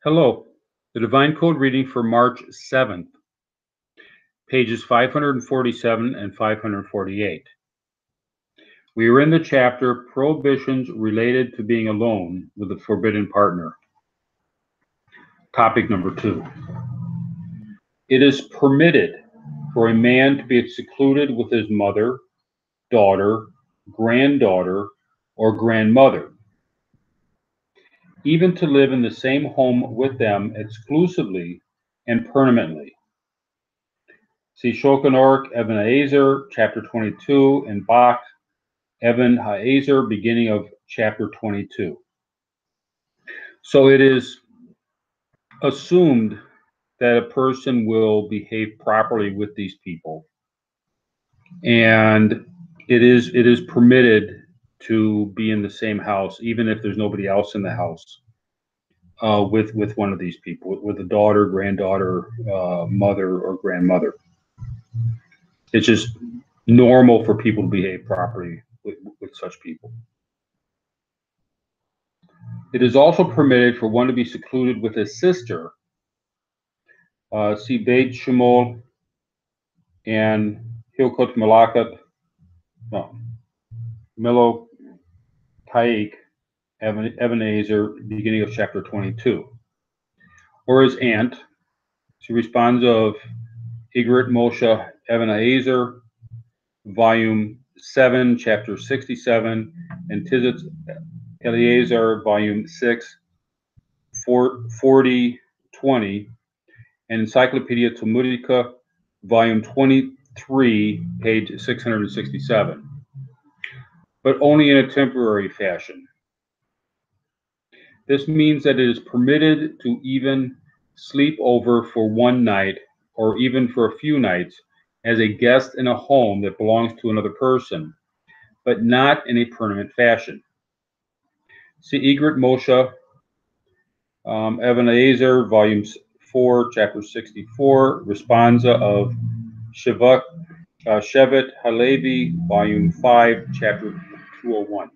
Hello, the Divine Code reading for March 7th, pages 547 and 548. We are in the chapter Prohibitions related to being alone with a forbidden partner. Topic number 2. It is permitted for a man to be secluded with his mother, daughter, granddaughter, or grandmother, even to live in the same home with them exclusively and permanently. See Shulchan Aruch Even HaEzer, chapter 22, and Bach Even HaEzer, beginning of chapter 22. So it is assumed that a person will behave properly with these people, and it is permitted to be in the same house, even if there's nobody else in the house, with one of these people, with a daughter, granddaughter, mother, or grandmother. It's just normal for people to behave properly with such people. It is also permitted for one to be secluded with his sister. See Beit Shmuel and Hilkot Malakat, Milo Kaik, Even HaEzer, beginning of chapter 22. Or his aunt. She responds of Igrit Moshe Even HaEzer, volume 7, chapter 67, and Tizit Eliezer, volume 6, 40, 20, and Encyclopedia Talmudica, volume 23, page 667, but only in a temporary fashion. This means that it is permitted to even sleep over for one night or even for a few nights as a guest in a home that belongs to another person, but not in a permanent fashion. See Igrit Moshe, Even HaEzer, volume 4, chapter 64, Responsa of Shevet Halevi, volume 5, chapter 201.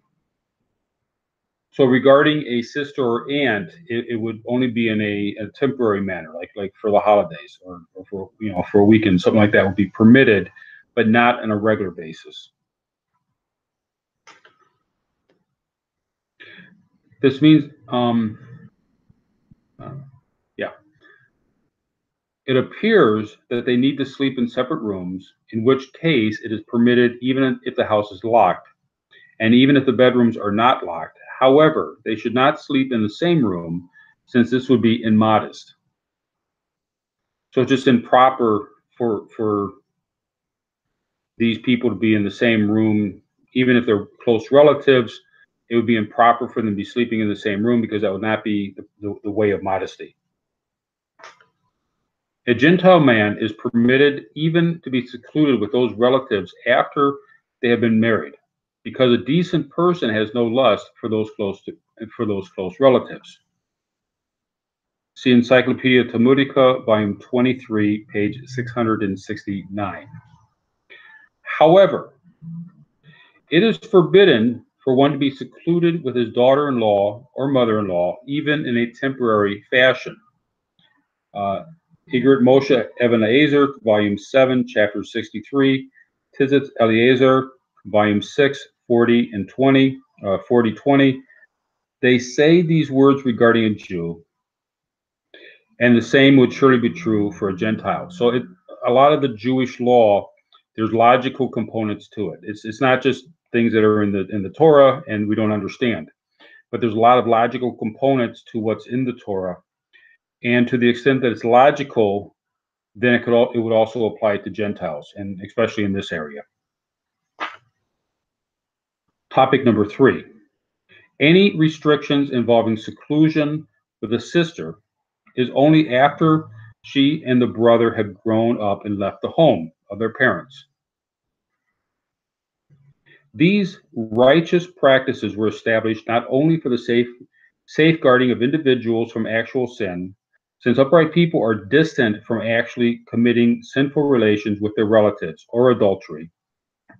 So regarding a sister or aunt, it would only be in a temporary manner, like for the holidays or for a weekend, something like that would be permitted, but not on a regular basis. This means, it appears that they need to sleep in separate rooms, in which case it is permitted even if the house is locked, and even if the bedrooms are not locked. However, they should not sleep in the same room, since this would be immodest. So it's just improper for these people to be in the same room, even if they're close relatives. It would be improper for them to be sleeping in the same room, because that would not be the way of modesty. A Gentile man is permitted even to be secluded with those relatives after they have been married, because a decent person has no lust for those close relatives. See Encyclopedia Talmudica, volume 23, page 669. However, it is forbidden for one to be secluded with his daughter-in-law or mother-in-law, even in a temporary fashion. Igrit Moshe Even HaEzer, volume 7, chapter 63, Tizit Eliezer, volume 6, 40 and 20, 40-20. They say these words regarding a Jew, and the same would surely be true for a Gentile. So a lot of the Jewish law, there's logical components to it. It's not just things that are in the Torah and we don't understand, but there's a lot of logical components to what's in the Torah, and to the extent that it's logical, then it would also apply to Gentiles, and especially in this area. Topic number 3. Any restrictions involving seclusion with a sister is only after she and the brother have grown up and left the home of their parents. These righteous practices were established not only for the safeguarding of individuals from actual sin, since upright people are distant from actually committing sinful relations with their relatives or adultery.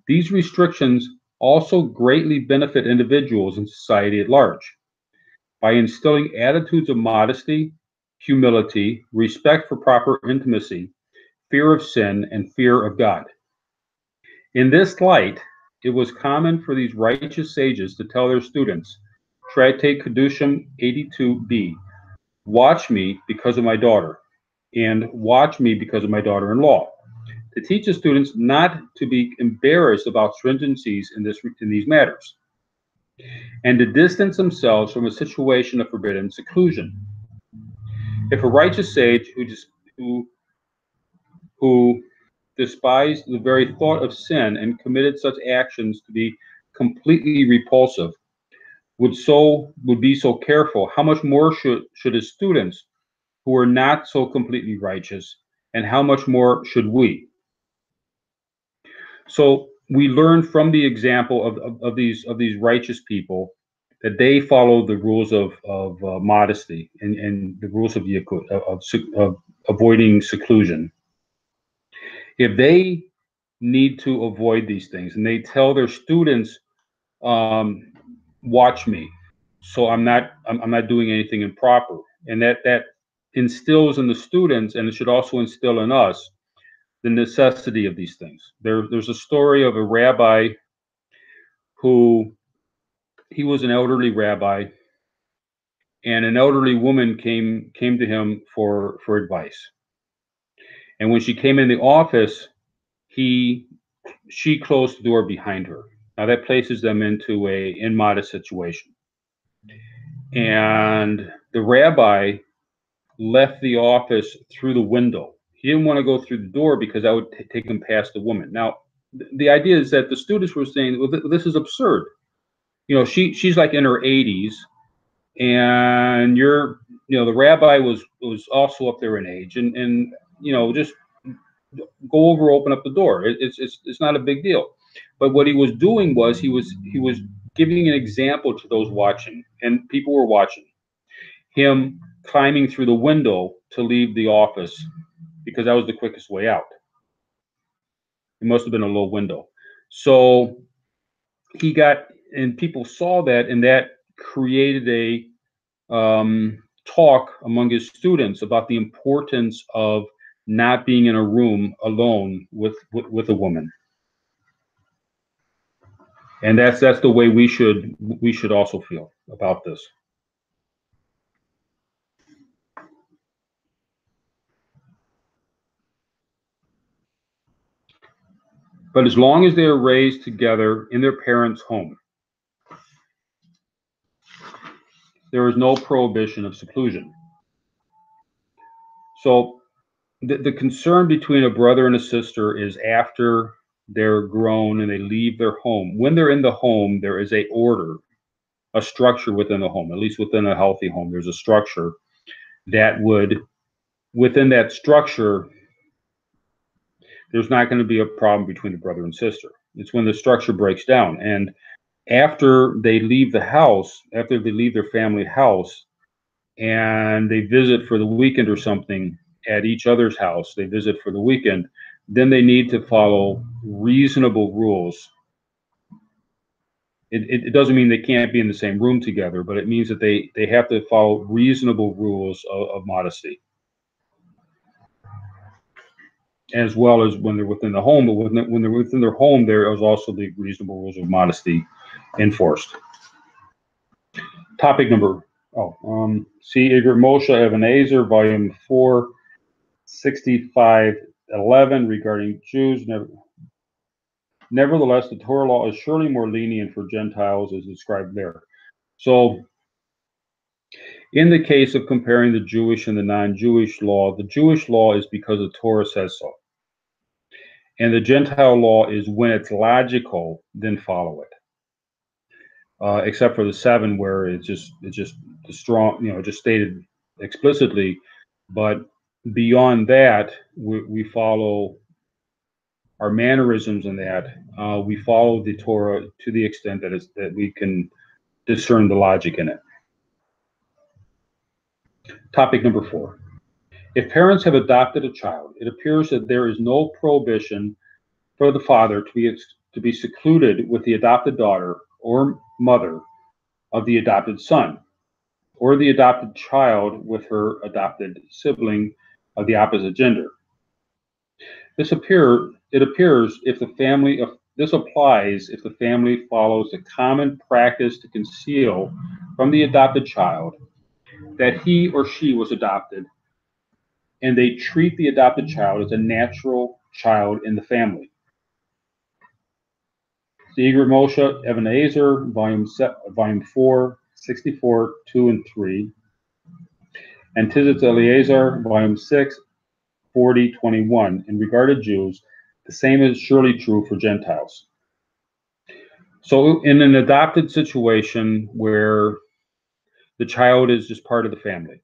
These restrictions also greatly benefit individuals and society at large by instilling attitudes of modesty humility, respect for proper intimacy, fear of sin, and fear of God. In this light, it was common for these righteous sages to tell their students, Tractate Caduceum 82b, watch me because of my daughter, and watch me because of my daughter-in-law, to teach the students not to be embarrassed about stringencies in these matters, and to distance themselves from a situation of forbidden seclusion. If a righteous sage who despised the very thought of sin and committed such actions to be completely repulsive would be so careful, how much more should his students who are not so completely righteous, and how much more should we? So we learn from the example of these righteous people that they follow the rules of modesty and the rules of avoiding seclusion. If they need to avoid these things and they tell their students, watch me, so I'm not doing anything improper, and that instills in the students, and it should also instill in us, the necessity of these things. There's a story of a rabbi who, he was an elderly rabbi, and an elderly woman came to him for advice. And when she came in the office, she closed the door behind her. Now that places them into a immodest situation. And the rabbi left the office through the window. He didn't want to go through the door because that would take him past the woman. Now, the idea is that the students were saying, well, this is absurd. You know, she's like in her 80s, and the rabbi was also up there in age, and just go over, open up the door. It's not a big deal. But what he was doing was he was giving an example to those watching, and people were watching him climbing through the window to leave the office because that was the quickest way out. It must have been a low window. So and people saw that, and that created a talk among his students about the importance of not being in a room alone with a woman. And that's the way we should also feel about this. But as long as they are raised together in their parents' home, there is no prohibition of seclusion. So the concern between a brother and a sister is after they're grown and they leave their home. When they're in the home, there is a order, a structure within the home, at least within a healthy home. There's a structure that within that structure, there's not going to be a problem between the brother and sister. It's when the structure breaks down. And after they leave the house, after they leave their family house, and they visit for the weekend or something at each other's house, they visit for the weekend, then they need to follow reasonable rules. It doesn't mean they can't be in the same room together, but it means that they have to follow reasonable rules of modesty, as well as when they're within the home. But when they're within their home, there is also the reasonable rules of modesty enforced. Topic number, see Igor Moshe Ebenezer, volume 4, 6511, regarding Jews. Nevertheless, the Torah law is surely more lenient for Gentiles as described there. So in the case of comparing the Jewish and the non-Jewish law, the Jewish law is because the Torah says so. And the Gentile law is when it's logical, then follow it. Except for the 7, where it's just strong, just stated explicitly. But beyond that, we follow our mannerisms in that. We follow the Torah to the extent that we can discern the logic in it. Topic number 4. If parents have adopted a child, it appears that there is no prohibition for the father to be secluded with the adopted daughter or mother of the adopted son. or the adopted child with her adopted sibling of the opposite gender. It appears if the family of this applies if the family follows the common practice to conceal from the adopted child that he or she was adopted, and they treat the adopted child as a natural child in the family. Seeger Moshe Evan Azer, Volume 4, 64, 2 and 3, and Tizitz Eliezer, Volume 6, 40, 21. In regard to Jews, the same is surely true for Gentiles. So, in an adopted situation where the child is just part of the family,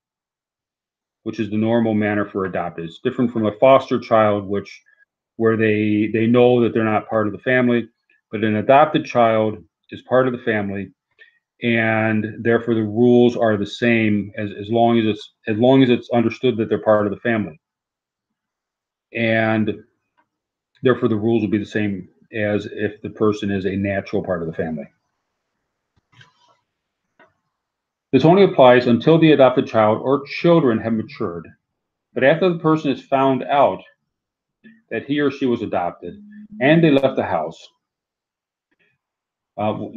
which is the normal manner for adopted, it's different from a foster child, where they know that they're not part of the family, but an adopted child is part of the family, and therefore the rules are the same as long as it's understood that they're part of the family, and therefore the rules will be the same as if the person is a natural part of the family. This only applies until the adopted child or children have matured, but after the person is found out that he or she was adopted and they left the house,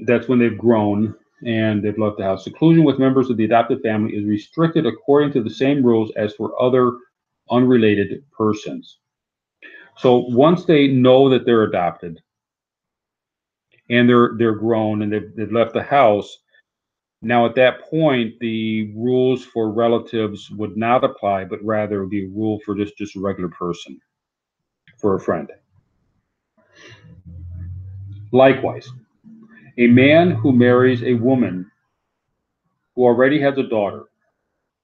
that's when they've grown and they've left the house. Seclusion with members of the adopted family is restricted according to the same rules as for other unrelated persons. So once they know that they're adopted and they're grown and they've left the house, now at that point the rules for relatives would not apply, but rather it would be a rule for just a regular person, for a friend. Likewise, a man who marries a woman who already has a daughter,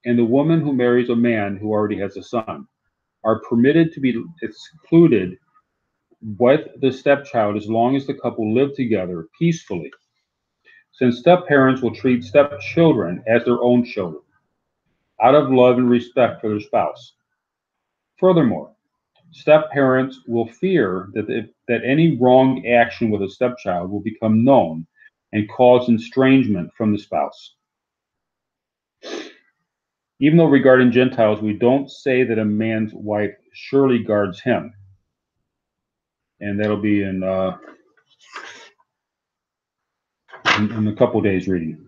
and the woman who marries a man who already has a son, are permitted to be excluded with the stepchild as long as the couple live together peacefully, since step-parents will treat stepchildren as their own children, out of love and respect for their spouse. Furthermore, step-parents will fear that any wrong action with a stepchild will become known and cause estrangement from the spouse. Even though regarding Gentiles, we don't say that a man's wife surely guards him. And that'll be in a couple days reading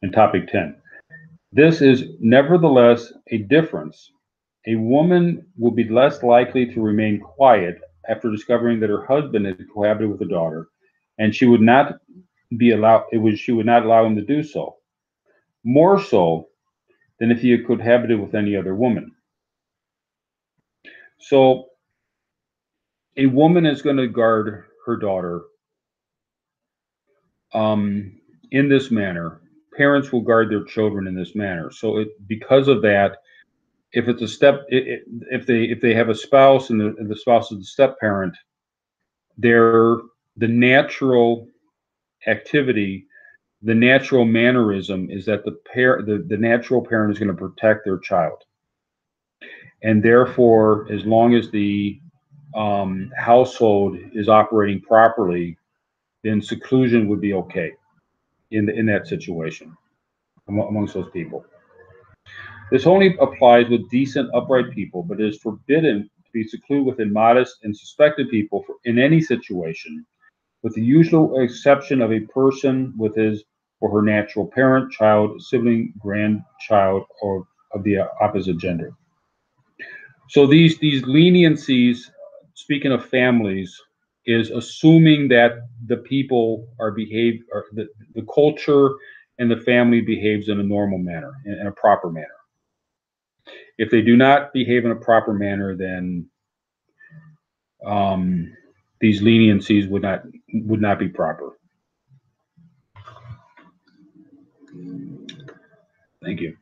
in topic 10. This is nevertheless a difference. A woman will be less likely to remain quiet after discovering that her husband had cohabited with a daughter, and she would not allow him to do so, more so than if he had cohabited with any other woman. So a woman is going to guard her daughter in this manner. Parents will guard their children in this manner. So because of that, if it's if they have a spouse and the spouse is the step parent, the natural activity, the natural mannerism is that the natural parent is going to protect their child, and therefore, as long as the household is operating properly, then seclusion would be okay in that situation amongst those people. This only applies with decent, upright people, but it is forbidden to be secluded within modest and suspected people in any situation, with the usual exception of a person with his or her natural parent, child, sibling, grandchild, or of the opposite gender. So these leniencies, speaking of families, is assuming that the people or the culture and the family behaves in a normal manner, in a proper manner. If they do not behave in a proper manner, then these leniencies would not be proper. Thank you.